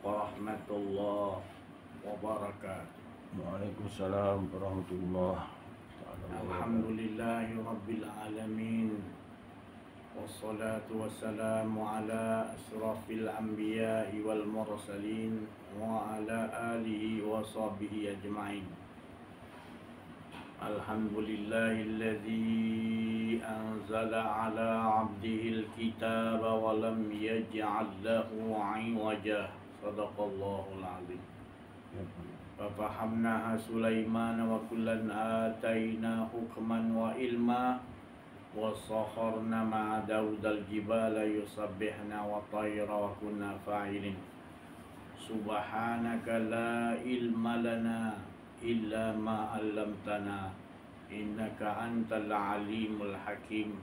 warahmatullahi wabarakatuh. Waalaikumsalam warahmatullahi wabarakatuh. Alhamdulillahi rabbil alamin. Wassalatu wassalamu ala asrafil anbiya'i wal mursalin wa ala alihi wa sahbihi ajma'in. Alhamdulillahilladzi anzala ala abdihil kitaba wa lam yaj'al lahu 'iwaja. Sadaqallahul azim. Fafahamnaha Sulaiman wa kullan ataina hukman wa ilma wa sakharna ma'a Daudal jibala yusabbihna wa tayra wa kunna fa'ilin. Subhanaka la ilma lana illa ma 'allamtana innaka antal alimul hakim.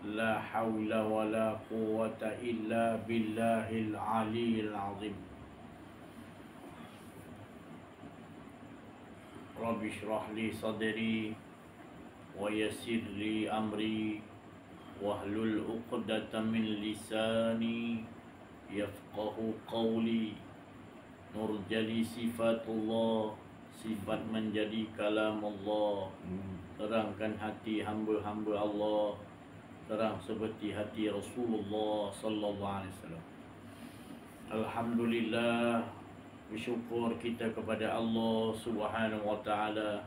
La haula wa la quwwata illa billahil aliyyil azim. Rabbi shrah li sadri wa yassir li amri wahlul 'uqdatam min lisani yafqahu qawli. Nurjali sifatullah, sifat menjadi kalam Allah. Terangkan hati hamba-hamba Allah, terang seperti hati Rasulullah sallallahu alaihi wasallam. Alhamdulillah, bersyukur kita kepada Allah Subhanahu wa taala,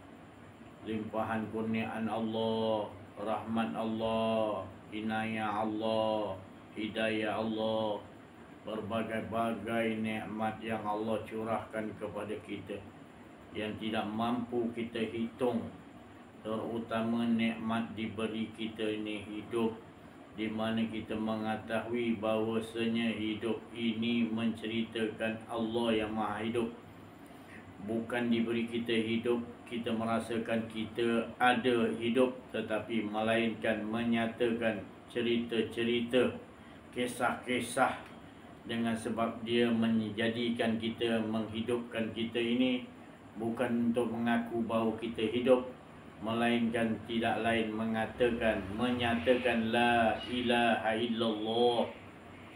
limpahan kurniaan Allah, rahmat Allah, inayah Allah, hidayah Allah, berbagai-bagai nikmat yang Allah curahkan kepada kita yang tidak mampu kita hitung. Terutama nikmat diberi kita ini hidup, di mana kita mengetahui bahawasanya hidup ini menceritakan Allah yang Maha Hidup. Bukan diberi kita hidup kita merasakan kita ada hidup, tetapi melainkan menyatakan cerita-cerita, kisah-kisah, dengan sebab dia menjadikan kita, menghidupkan kita ini bukan untuk mengaku bahawa kita hidup, melainkan tidak lain mengatakan, menyatakan la ilaha illallah.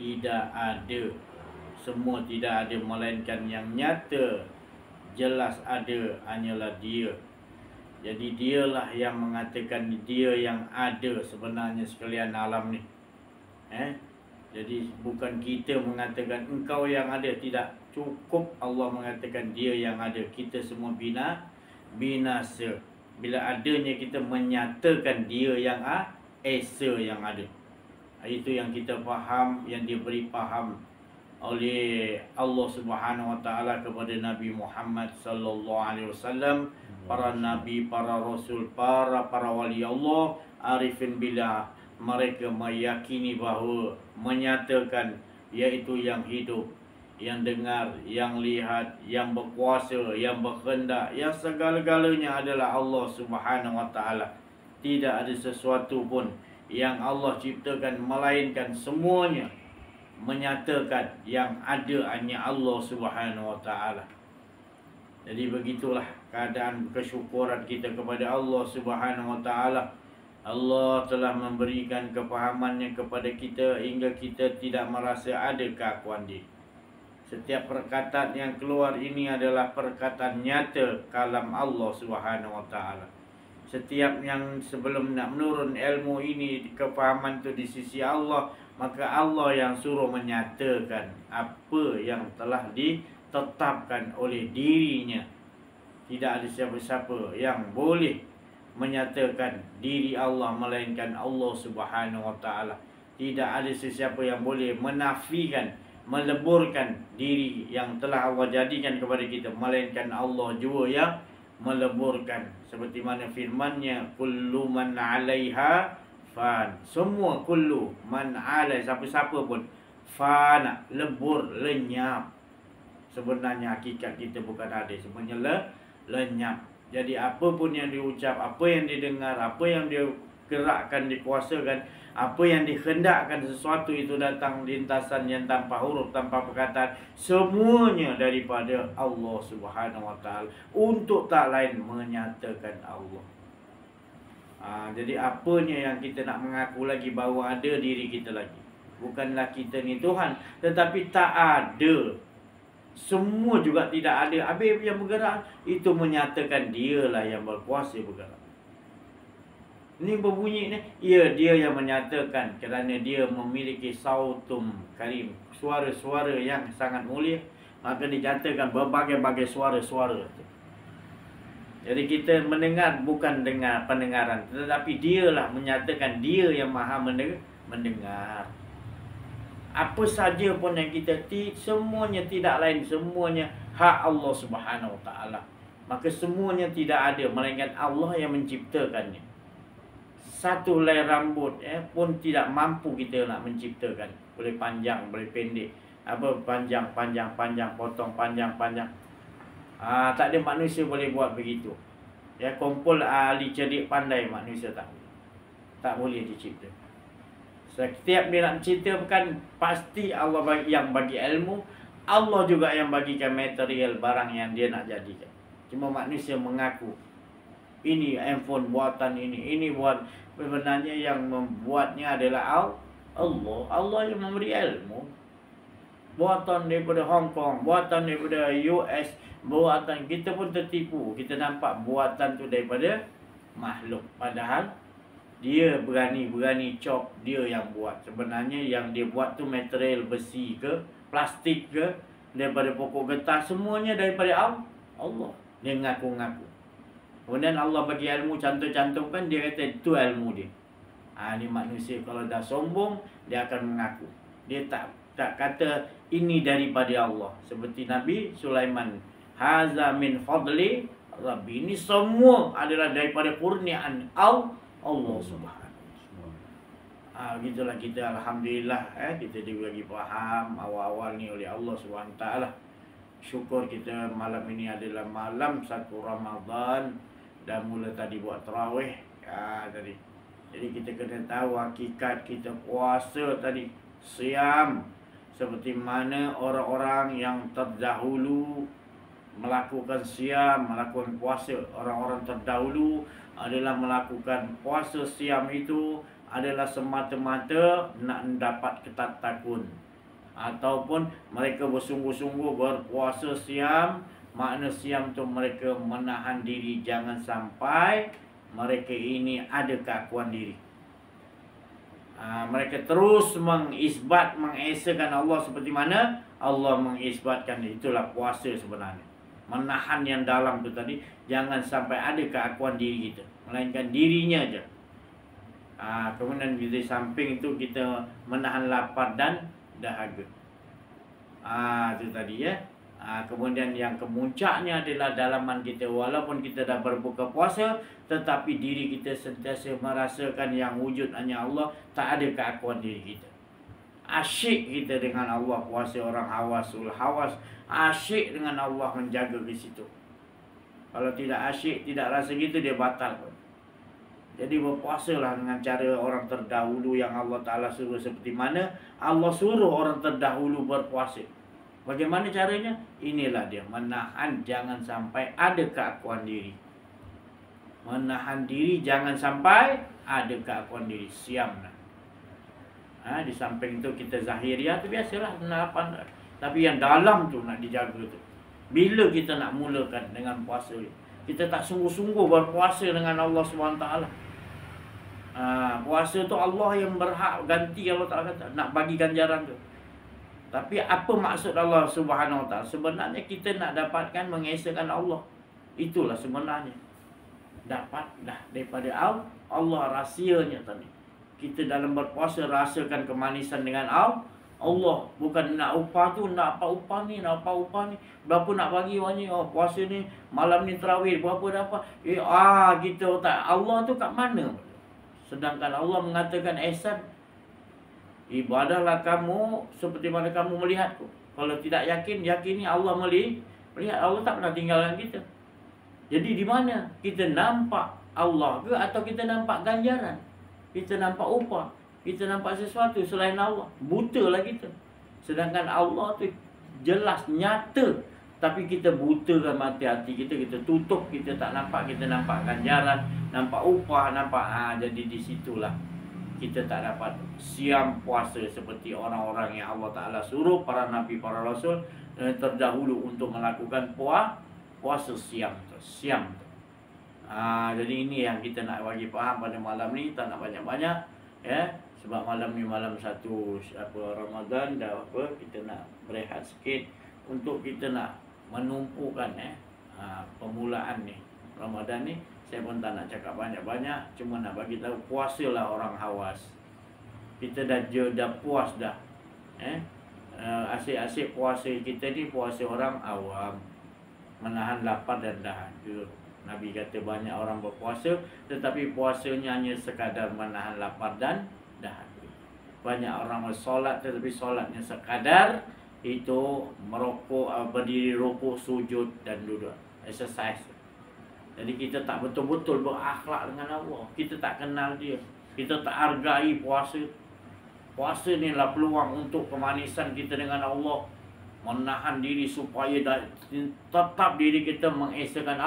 Tidak ada, semua tidak ada, melainkan yang nyata jelas ada hanyalah Dia. Jadi dialah yang mengatakan, dia yang ada sebenarnya sekalian alam ni. Jadi bukan kita mengatakan engkau yang ada, tidak. Cukup Allah mengatakan dia yang ada. Kita semua binasa. Bila adanya kita menyatakan dia yang esa yang ada. Itu yang kita faham, yang diberi faham oleh Allah Subhanahu wa taala kepada Nabi Muhammad sallallahu alaihi wasallam, para nabi, para rasul, para wali Allah, arifin billah. Mereka meyakini bahawa, menyatakan, iaitu yang hidup, yang dengar, yang lihat, yang berkuasa, yang berkehendak, yang segala-galanya adalah Allah Subhanahu wa taala. Tidak ada sesuatu pun yang Allah ciptakan, melainkan semuanya menyatakan yang ada hanya Allah Subhanahu wa taala. Jadi begitulah keadaan kesyukuran kita kepada Allah Subhanahu wa taala. Allah telah memberikan kepahamannya kepada kita hingga kita tidak merasa ada keakuan dia. Setiap perkataan yang keluar ini adalah perkataan nyata kalam Allah Subhanahu wa taala. Setiap yang sebelum nak menurun ilmu ini, kepahaman itu di sisi Allah, maka Allah yang suruh menyatakan apa yang telah ditetapkan oleh dirinya. Tidak ada siapa-siapa yang boleh menyatakan diri Allah melainkan Allah Subhanahu wa taala. Tidak ada sesiapa yang boleh menafikan, meleburkan diri yang telah Allah jadikan kepada kita, melainkan Allah jua yang meleburkan. Seperti mana firman-Nya, kullu man 'alaiha fan. Semua kullu man 'alai, siapa-siapa pun, fana, lebur, lenyap. Sebenarnya hakikat kita bukan ada, sebenarnya lenyap. Jadi apa pun yang diucap, apa yang didengar, apa yang dia gerakkan, dikuasakan, apa yang dikehendakkan sesuatu itu datang lintasan yang tanpa huruf, tanpa perkataan, semuanya daripada Allah Subhanahu wa taala, untuk tak lain menyatakan Allah. Jadi apanya yang kita nak mengaku lagi bahawa ada diri kita lagi? Bukanlah kita ni Tuhan, tetapi tak ada Semua juga tidak ada. Habis yang bergerak, itu menyatakan dialah yang berkuasa bergerak. Ini berbunyi ni, ya dia yang menyatakan kerana dia memiliki sautum karim, suara-suara yang sangat mulia, maka dinyatakan berbagai-bagai suara-suara. Jadi kita mendengar bukan dengar pendengaran, tetapi dialah menyatakan dia yang maha mendengar. Apa saja pun yang kita semuanya tidak lain, semuanya hak Allah Subhanahu Wa Taala. Maka semuanya tidak ada melainkan Allah yang menciptakannya. Satu helai rambut pun tidak mampu kita nak menciptakan. Boleh panjang, boleh pendek. Apa panjang, potong panjang. Tak ada manusia boleh buat begitu. Kumpul ahli cerdik pandai manusia tak boleh dicipta. Setiap dia nak menciptakan, pasti Allah bagi ilmu. Allah juga yang bagikan material barang yang dia nak jadikan. Cuma manusia mengaku ini handphone buatan ini buat. Sebenarnya yang membuatnya adalah Allah. Allah yang memberi ilmu. Buatan daripada Hong Kong, buatan daripada US, buatan kita pun tertipu. Kita nampak buatan tu daripada makhluk. Padahal dia berani cop, dia yang buat. Sebenarnya yang dia buat tu material besi ke, plastik ke, daripada pokok getah, semuanya daripada Allah. Dia ngaku-ngaku. Kemudian Allah bagi ilmu, cantum-cantumkan, dia kata itu ilmu dia. Ni manusia kalau dah sombong, dia akan mengaku. Dia tak kata ini daripada Allah. Seperti Nabi Sulaiman, haza min fadli Rabbi. Ini semua adalah daripada kurniaan Allah Subhanahu. Gitulah kita, alhamdulillah kita dibagi faham awal-awal ni oleh Allah Subhanahu Taala. Syukur kita malam ini adalah malam 1 Ramadan. Dan mula tadi buat tarawih tadi. Jadi kita kena tahu hakikat kita puasa tadi, siam. Seperti mana orang-orang yang terdahulu melakukan siam, melakukan puasa. Orang-orang terdahulu adalah melakukan puasa siam itu adalah semata-mata nak mendapat ketatakun. Ataupun mereka bersungguh-sungguh berpuasa siam. Makna siam tu mereka menahan diri, jangan sampai mereka ini ada keakuan diri. Mereka terus mengesakan Allah seperti mana Allah mengisbatkan. Itulah puasa sebenarnya. Menahan yang dalam tu tadi, jangan sampai ada keakuan diri kita, melainkan dirinya aja. Kemudian di samping itu kita menahan lapar dan dahaga. Itu tadi ya. Kemudian yang kemuncaknya adalah dalaman kita. Walaupun kita dah berbuka puasa, tetapi diri kita sentiasa merasakan yang wujud hanya Allah. Tak ada keakuan diri kita. Asyik kita dengan Allah. Puasa orang hawasul hawas, asyik dengan Allah, menjaga di situ. Kalau tidak asyik, tidak rasa gitu, dia batal pun. Jadi berpuasalah dengan cara orang terdahulu yang Allah Ta'ala suruh. Seperti mana Allah suruh orang terdahulu berpuasa. Bagaimana caranya? Inilah dia, menahan jangan sampai ada keakuan diri. Menahan diri jangan sampai ada keakuan diri. Siam lah. Di samping itu kita zahiriah tu biasalah menahan. Tapi yang dalam tu nak dijaga tu. Bila kita nak mulakan dengan puasa, kita tak sungguh-sungguh berpuasa dengan Allah SWT. Puasa tu Allah yang berhak ganti. Allah Ta'ala kata nak bagi ganjaran tu. Tapi apa maksud Allah Subhanahu Wa Taala? Sebenarnya kita nak dapatkan mengesakan Allah. Itulah sebenarnya. Dapat dah daripada Allah rahsianya tadi. Kita dalam berpuasa rasakan kemanisan dengan Allah. Bukan nak upah tu, nak apa upah ni, nak apa upah ni. Berapa nak bagi orang ni? Puasa ni, malam ni tarawih, berapa dapat? Gitu tak. Allah tu kat mana? Sedangkan Allah mengatakan ihsan. Ibadahlah kamu seperti mana kamu melihatku. Kalau tidak yakin, yakini Allah melihat. Allah tak pernah tinggalkan kita. Jadi di mana? Kita nampak Allah ke atau kita nampak ganjaran? Kita nampak upah, kita nampak sesuatu selain Allah. Butalah kita. Sedangkan Allah tu jelas, nyata. Tapi kita butakan mata hati kita, kita tutup, kita tak nampak. Kita nampak ganjaran, nampak upah, nampak. Jadi di situlah kita tak dapat siam puasa seperti orang-orang yang Allah Ta'ala suruh, para nabi, para rasul terdahulu untuk melakukan puasa siam tu. Jadi ini yang kita nak bagi faham pada malam ni. Tak nak banyak-banyak ya, sebab malam ni malam satu Ramadan dah kita nak berehat sikit untuk kita nak menumpukan permulaan ni Ramadan ni. Saya pun tak nak cakap banyak-banyak, cuma nak bagi tahu puasalah orang hawas. Kita dah puas dah. Asyik-asyik puasa kita ni puasa orang awam, menahan lapar dan dahaga. Nabi kata banyak orang berpuasa tetapi puasanya hanya sekadar menahan lapar dan dahaga. Banyak orang bersolat tetapi solatnya sekadar itu merokok, berdiri rukuk, sujud dan duduk, exercise. Jadi kita tak betul-betul berakhlak dengan Allah. Kita tak kenal dia. Kita tak hargai puasa. Puasa ni lah peluang untuk kemanisan kita dengan Allah. Menahan diri supaya tetap diri kita mengesahkan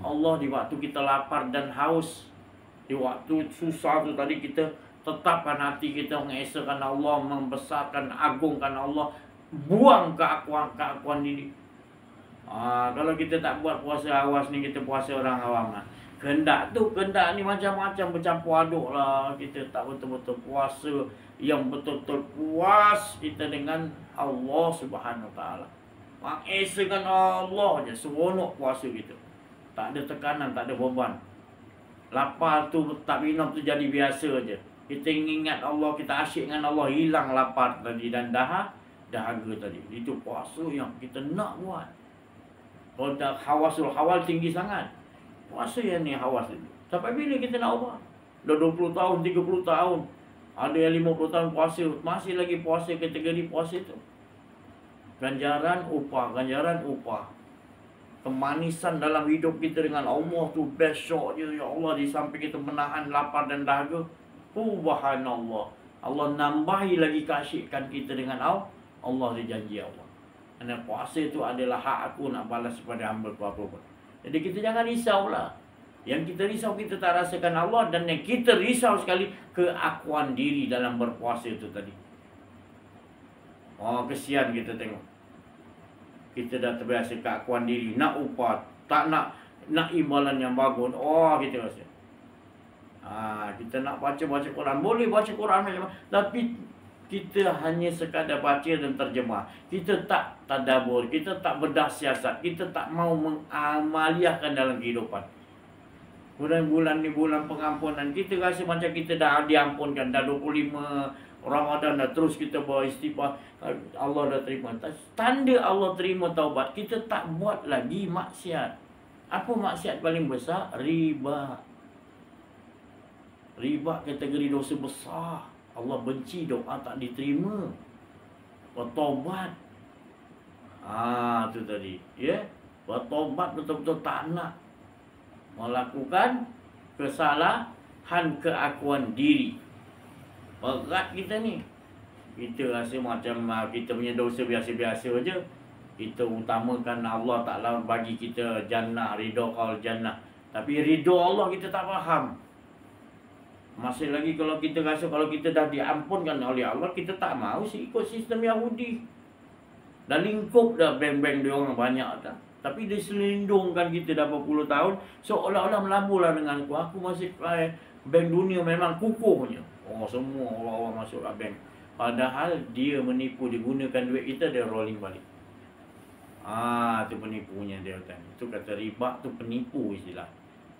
Allah di waktu kita lapar dan haus. Di waktu susah tu tadi kita tetapkan hati kita mengesahkan Allah, membesarkan, agungkan Allah. Buang keakuan diri. Kalau kita tak buat puasa awas ni, kita puasa orang awam lah. Kehendak ni macam-macam, bercampur aduk lah. Kita tak betul-betul puasa yang betul-betul puas kita dengan Allah Subhanahu Wa Taala. Mengesahkan Allah je, seronok puasa kita. Tak ada tekanan, tak ada beban. Lapar tu tak minum tu jadi biasa je. Kita ingat Allah, kita asyik dengan Allah, hilang lapar tadi dan dahaga tadi. Itu puasa yang kita nak buat. Kalau dah hawasul hawal tinggi sangat, puasa yang ni hawas itu. Sampai bila kita nak ubah? Dah 20 tahun, 30 tahun. Ada yang 50 tahun puasa, masih lagi puasa kategori puasa itu. Ganjaran upah. Kemanisan dalam hidup kita dengan Allah tu besok je. Ya Allah, di samping kita menahan lapar dan dahaga, subhanallah, Allah nambahi lagi keasyikan kita dengan Allah di janji Allah. Kerana puasa itu adalah hak aku nak balas kepada hamba apa pun. Jadi kita jangan risaulah. Yang kita risau kita tak rasakan Allah, dan yang kita risau sekali keakuan diri dalam berpuasa itu tadi. Kesian kita tengok. Kita dah terbiasa keakuan diri, nak upah, tak nak imbalan yang bagus. Kita rasa. Kita nak baca Quran, boleh baca Quran macam mana, tapi kita hanya sekadar baca dan terjemah. Kita tak tadabbur, kita tak bedah siasat, kita tak mau mengamaliahkan dalam kehidupan. Bulan-bulan ni bulan pengampunan, kita rasa macam kita dah diampunkan, dah 25 Ramadan dah terus kita beristighfar, Allah dah terima. Tanda Allah terima taubat, kita tak buat lagi maksiat. Apa maksiat paling besar? Riba. Riba kategori dosa besar. Allah benci, doa tak diterima. Bertobat. Itu tadi. Bertobat betul-betul tak nak melakukan kesalahan keakuan diri. Berat kita ni. Kita rasa macam kita punya dosa biasa-biasa je. Kita utamakan Allah Ta'ala bagi kita jannah, ridha kal jannah. Tapi ridha Allah kita tak faham. Masih lagi kalau kita rasa kalau kita dah diampunkan oleh Allah, kita tak mau ikut sistem Yahudi. Dah lingkup dah bank-bank dia orang banyak dah. Tapi dia selindungkan kita dah berpuluh tahun, seolah-olah melabuhlah dengan aku masih bank dunia memang kukuhnya. Semua orang-orang masuk bank. Padahal dia menipu, dia gunakan duit kita, dia rolling balik. Itu penipunya dia kan. Itu kata riba tu penipu istilah.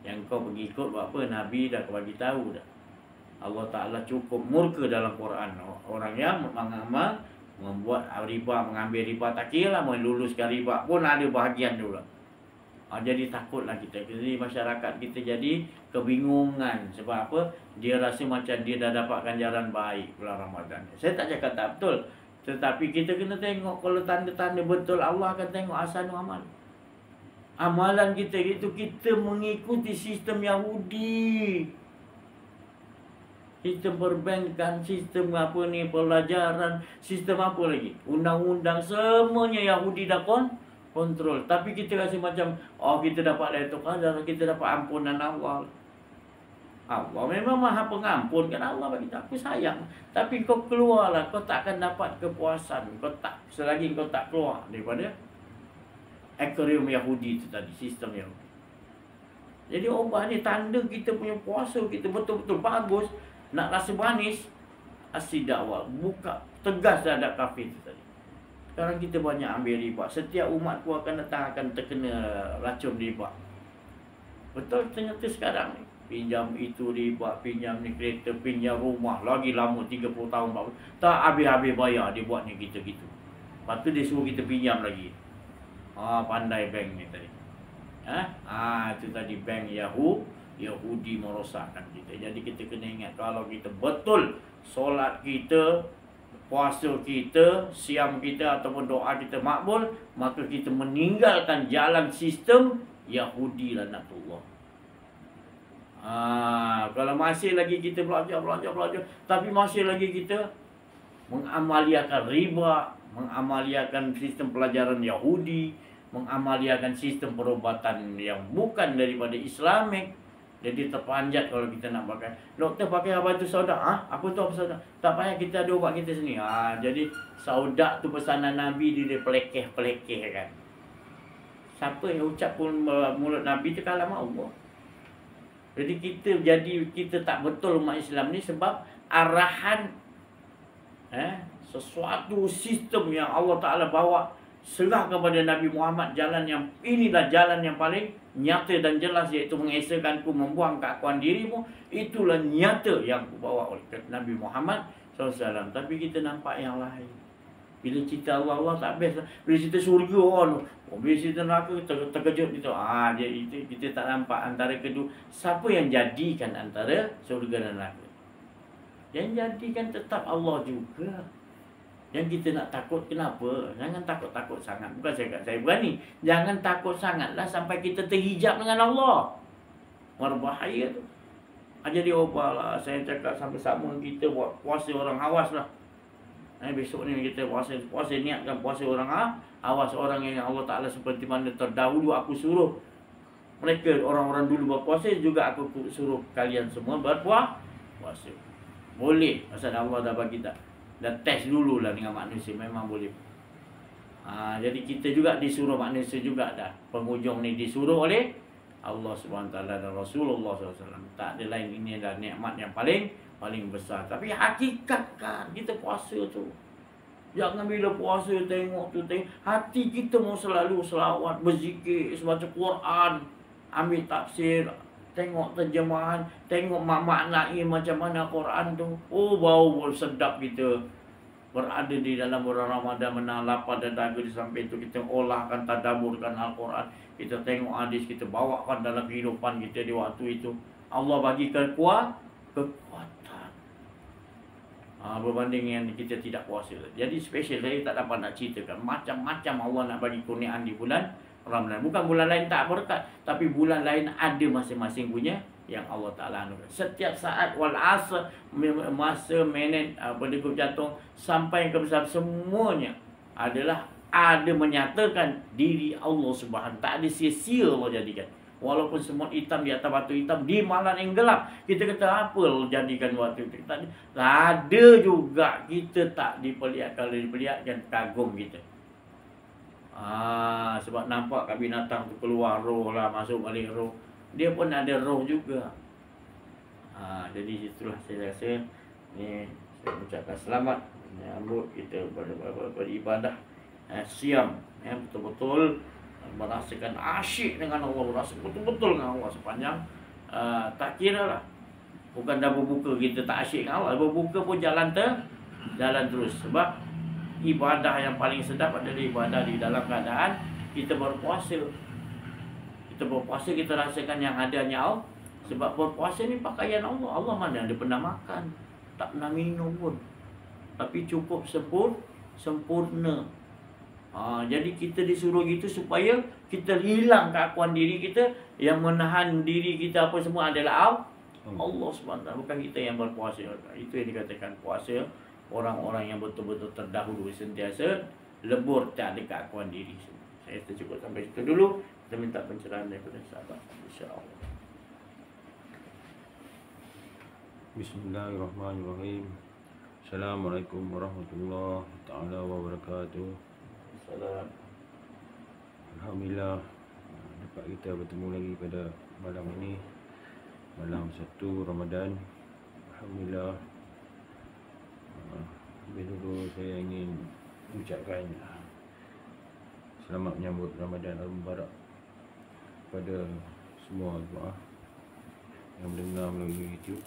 Yang kau pergi ikut buat apa? Nabi dah bagi tahu dah. Allah Ta'ala cukup murka dalam Quran. Orang yang membuat riba, mengambil riba, tak kira lah meluluskan riba pun ada bahagian dulu. Jadi takutlah kita. Jadi masyarakat kita jadi kebingungan. Sebab apa? Dia rasa macam dia dah dapat ganjaran baik bulan Ramadan. Saya tak cakap tak betul, tetapi kita kena tengok. Kalau tanda-tanda betul, Allah akan tengok asal amal. Amalan kita itu kita mengikuti sistem Yahudi. Sistem perbankan, sistem apa ni, pelajaran, sistem apa lagi, undang-undang, semuanya Yahudi dah kontrol. Tapi kita rasa macam kita dapat Lailatul Qadar, kita dapat ampunan Allah. Allah memang Maha Pengampun, kan Allah bagi aku sayang. Tapi kau keluarlah, kau tak akan dapat kepuasan. Kau tak, selagi kau tak keluar daripada akuarium Yahudi itu tadi, sistem Yahudi. Jadi ubah ni tanda kita punya puasa kita betul-betul bagus. Nak rasa manis, as-sidaqah, buka tegas terhadap kafir itu tadi. Sekarang kita banyak ambil riba. Setiap umatku akan datang akan terkena racun riba. Betul ternyata sekarang ni. Pinjam itu riba, pinjam ni kereta, pinjam rumah. Lagi lama 30 tahun 40. Tak habis-habis bayar dia buat ni kita gitu. Lepas tu dia suruh kita pinjam lagi. Pandai bank ni tadi. Itu tadi bank Yahudi merosakkan kita. Jadi kita kena ingat, kalau kita betul solat kita, puasa kita, siam kita ataupun doa kita makbul, maka kita meninggalkan jalan sistem Yahudi lanatullah. Kalau masih lagi kita belajar, tapi masih lagi kita mengamaliakan riba, mengamaliakan sistem pelajaran Yahudi, mengamaliakan sistem perubatan yang bukan daripada Islamik. Jadi terpanjat kalau kita nak pakai. Doktor pakai apa tu sauda? Aku tu apa sauda? Tak payah, kita ada ubat kita sini. Jadi sauda tu pesanan Nabi, dia pelekeh kan. Siapa yang ucap pun mulut Nabi tu kalam Allah. Jadi kita tak betul umat Islam ni sebab arahan sesuatu sistem yang Allah Ta'ala bawa, serah kepada Nabi Muhammad, inilah jalan yang paling nyata dan jelas, iaitu mengesakanku, membuang keakuan dirimu. Itulah nyata yang dibawa oleh Nabi Muhammad SAW. Tapi kita nampak yang lain. Bila cerita Allah tak best. Bila cerita surga, bila cerita neraka, terkejut gitu. Kita tak nampak antara kedua. Siapa yang jadikan antara surga dan neraka? Yang jadikan tetap Allah juga. Yang kita nak takut, kenapa? Jangan takut-takut sangat. Bukan saya berani. Jangan takut sangatlah sampai kita terhijab dengan Allah. Berbahaya tu. Jadi ubahlah. Saya cakap sama-sama kita buat puasa orang awas lah. Besok ni kita puasa niatkan puasa orang awas, orang yang Allah Ta'ala seperti mana terdahulu aku suruh mereka, orang-orang dulu berpuasa, juga aku suruh kalian semua berpuasa. Boleh, pasal Allah dah bagi dah test dulu lah dengan manusia, memang boleh. Jadi kita juga disuruh, manusia juga dah. Penghujung ni disuruh oleh Allah SWT dan Rasulullah SAW. Tak ada lain, ini adalah nikmat yang paling besar. Tapi hakikatkan kita puasa tu. Jangan bila puasa tengok hati kita mau selalu selawat, berzikir, baca Quran, ambil tafsir, tengok terjemahan, tengok maknai macam mana Quran tu. Bau sedap kita berada di dalam bulan Ramadan, menahan lapar dan dahaga. Di samping itu kita olahkan, tadaburkan Al-Quran, kita tengok hadis, kita bawakan dalam kehidupan kita di waktu itu. Allah bagi kekuatan berbanding yang kita tidak puasa. Jadi special, saya tak dapat nak ceritakan macam-macam Allah nak bagi kurniaan di bulan Ramadan. Bukan bulan lain tak berkat, tapi bulan lain ada masing-masing punya yang Allah Ta'ala anugerah. Setiap saat wal asr, masa, minit, berdegup jantung sampai ke besar, semuanya adalah ada menyatakan diri Allah Subhanahu. Tak ada sia-sia Allah jadikan. Walaupun semut hitam di atas batu hitam di malam yang gelap, kita kata apa jadikan waktu itu? Tak ada juga, kita tak dipelihat. Kalau dipelihatkan kagum kita. Sebab nampak kat binatang tu keluar roh lah, masuk balik roh. Dia pun ada roh juga. Jadi itulah saya rasa ni, saya ucapkan selamat menyambut kita beribadah siam, betul-betul merasakan asyik dengan Allah, merasa betul-betul dengan Allah sepanjang tak kira lah. Bukan dah berbuka kita tak asyik dengan Allah, berbuka pun jalan terus. Sebab ibadah yang paling sedap adalah ibadah di dalam keadaan kita berpuasa. Kita berpuasa, kita rasakan yang adanya Allah. Sebab berpuasa ni pakaian Allah. Allah mana ada pernah makan, tak pernah minum pun, tapi cukup sempurna. Jadi kita disuruh gitu supaya kita hilang keakuan diri kita. Yang menahan diri kita apa semua adalah Allah SWT, bukan kita yang berpuasa. Itu yang dikatakan puasa orang-orang yang betul-betul terdahulu, sentiasa lebur, tak ada keakuan diri. Saya cukup sampai situ dulu. Kita minta pencerahan daripada sahabat, insya-Allah. Bismillahirrahmanirrahim. Assalamualaikum warahmatullahi taala wabarakatuh. Salam. Alhamdulillah dapat kita bertemu lagi pada malam ini, malam 1 Ramadan. Alhamdulillah. Lebih dulu saya ingin ucapkan selamat menyambut Ramadan Al-Mubarak kepada semua jemaah yang mendengar melalui YouTube.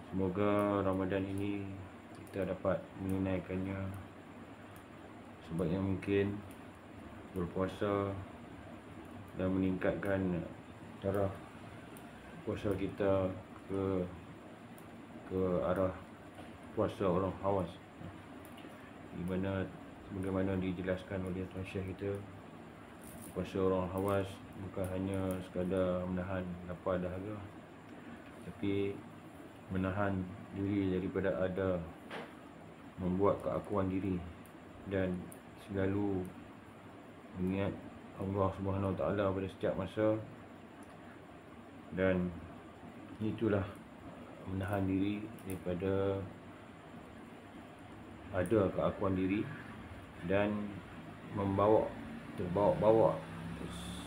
Semoga Ramadan ini kita dapat menunaikannya sebaik yang mungkin, berpuasa dan meningkatkan taraf puasa kita ke arah puasa orang Khawas, di mana bagaimana dijelaskan oleh Tuan Syekh kita, puasa orang Khawas bukan hanya sekadar menahan lapar dahaga, tapi menahan diri daripada ada membuat keakuan diri dan selalu mengingat Allah Subhanahu Wa Taala pada setiap masa, dan itulah menahan diri daripada ada keakuan diri dan terbawa-bawa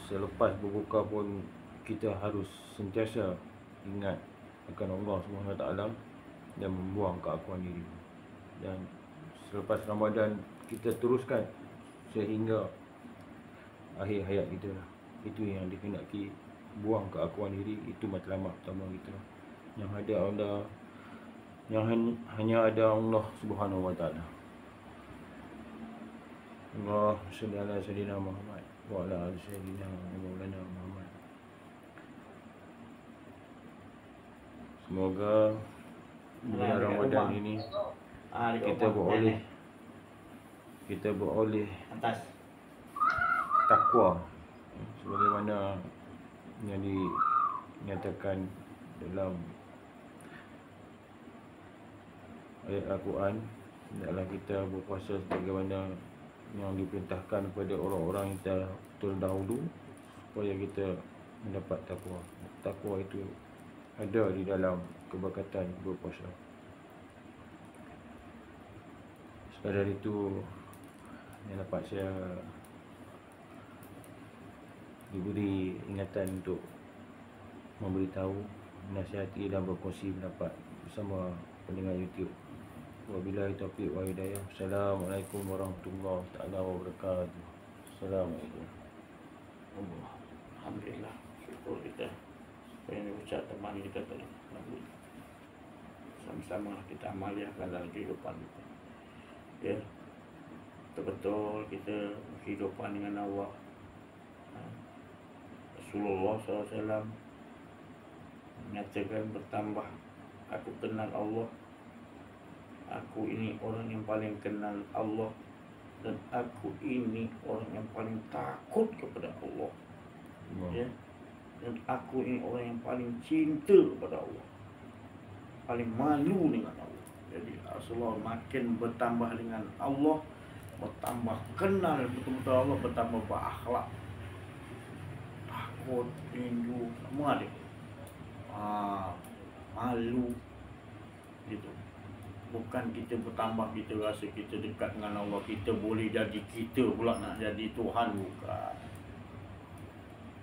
selepas berbuka pun kita harus sentiasa ingat akan Allah Subhanahu Wa Taala dan membuang keakuan diri. Dan selepas Ramadan kita teruskan sehingga akhir hayat kita lah. Itu yang dikehendaki, buang keakuan diri. Itu matlamat pertama kita. Yang ada Allah, hanya ada Allah Subhanahu Wa Taala. Allah salli ala sayyidina Muhammad wa ala ali sayyidina Maulana Muhammad. Semoga bulan Ramadan ini kita beroleh atas takwa sebagaimana yang dinyatakan dalam ayat Al-Quran. Hendaklah kita berpuasa sebagaimana yang diperintahkan kepada orang-orang yang terdahulu supaya kita mendapat takwa. Takwa itu ada di dalam keberkatan berpuasa. Sekadar itu yang dapat saya diberi ingatan untuk memberitahu, menasihati dan berkongsi pendapat bersama pendengar YouTube. Wabillahi taufiq wa hidayah. Assalamualaikum warahmatullahi taala wabarakatuh. Assalamualaikum. Alhamdulillah, syukur kita apa yang diucap teman kita tadi. Sama-sama kita amaliakan dalam kehidupan kita. Ya, betul-betul kita kehidupan dengan Allah. Rasulullah SAW menyatakan bertambah aku kenal Allah, aku ini orang yang paling kenal Allah, dan aku ini orang yang paling takut kepada Allah. Ya, dan aku ini orang yang paling cinta kepada Allah, paling malu dengan Allah. Jadi Rasulullah makin bertambah dengan Allah, bertambah kenal betul-betul Allah, bertambah berakhlak, takut, rindu, semua dia. Malu gitu. Bukan kita bertambah, kita rasa kita dekat dengan Allah, kita boleh jadi kita pula nak jadi Tuhan, bukan.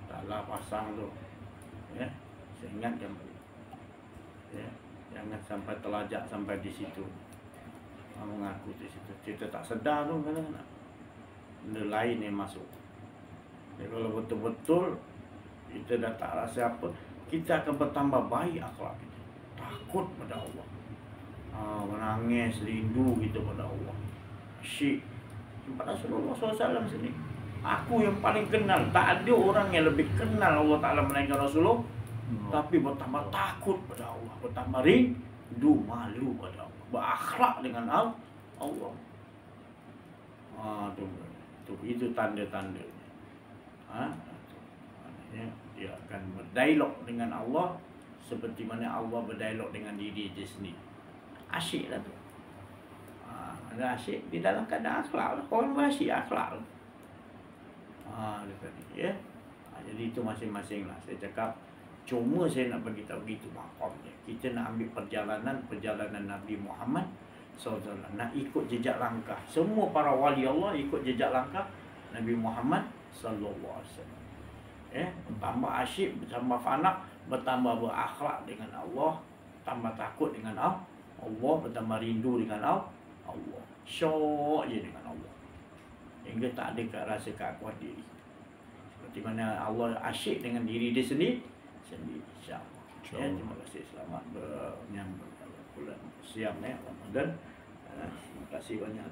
Taklah pasang tu. Ya, saya ingat yang ya, jangan sampai terlajak sampai di situ. Mengaku di situ. Kita tak sedar tu kadang-kadang benda lain yang masuk. Jadi kalau betul-betul kita dah tak rasa apa, kita akan bertambah baik akhlak kita. Takut pada Allah. Menangis, rindu kita pada Allah. Asyik. Tempat Rasulullah SAW sini. Aku yang paling kenal. Tak ada orang yang lebih kenal Allah Ta'ala melainkan Rasulullah. Tapi bertambah takut pada Allah, bertambah rindu, malu pada Allah, berakhlak dengan Allah. Itu tanda-tandanya. Maknanya dia akan berdialog dengan Allah seperti mana Allah berdialog dengan diri dia sendiri. Asyik lah tu. Ada asyik di dalam keadaan akhlak. Orang berasyik akhlak. Ya. Jadi itu masing-masing lah. Saya cakap Cuma saya nak bagi tahu gitu makom dia. Kita nak ambil perjalanan Nabi Muhammad SAW, nak ikut jejak langkah. Semua para wali Allah ikut jejak langkah Nabi Muhammad SAW. Bertambah asyik, bertambah fanak, bertambah berakhlak dengan Allah, tambah takut dengan Allah, bertambah rindu dengan Allah. Syok je dengan Allah. Hingga tak ada rasa keakuan diri. Seperti mana Allah asyik dengan diri dia sendiri. InsyaAllah. Terima kasih. Selamat menyambut bulan siam Ramadan. Terima kasih banyak.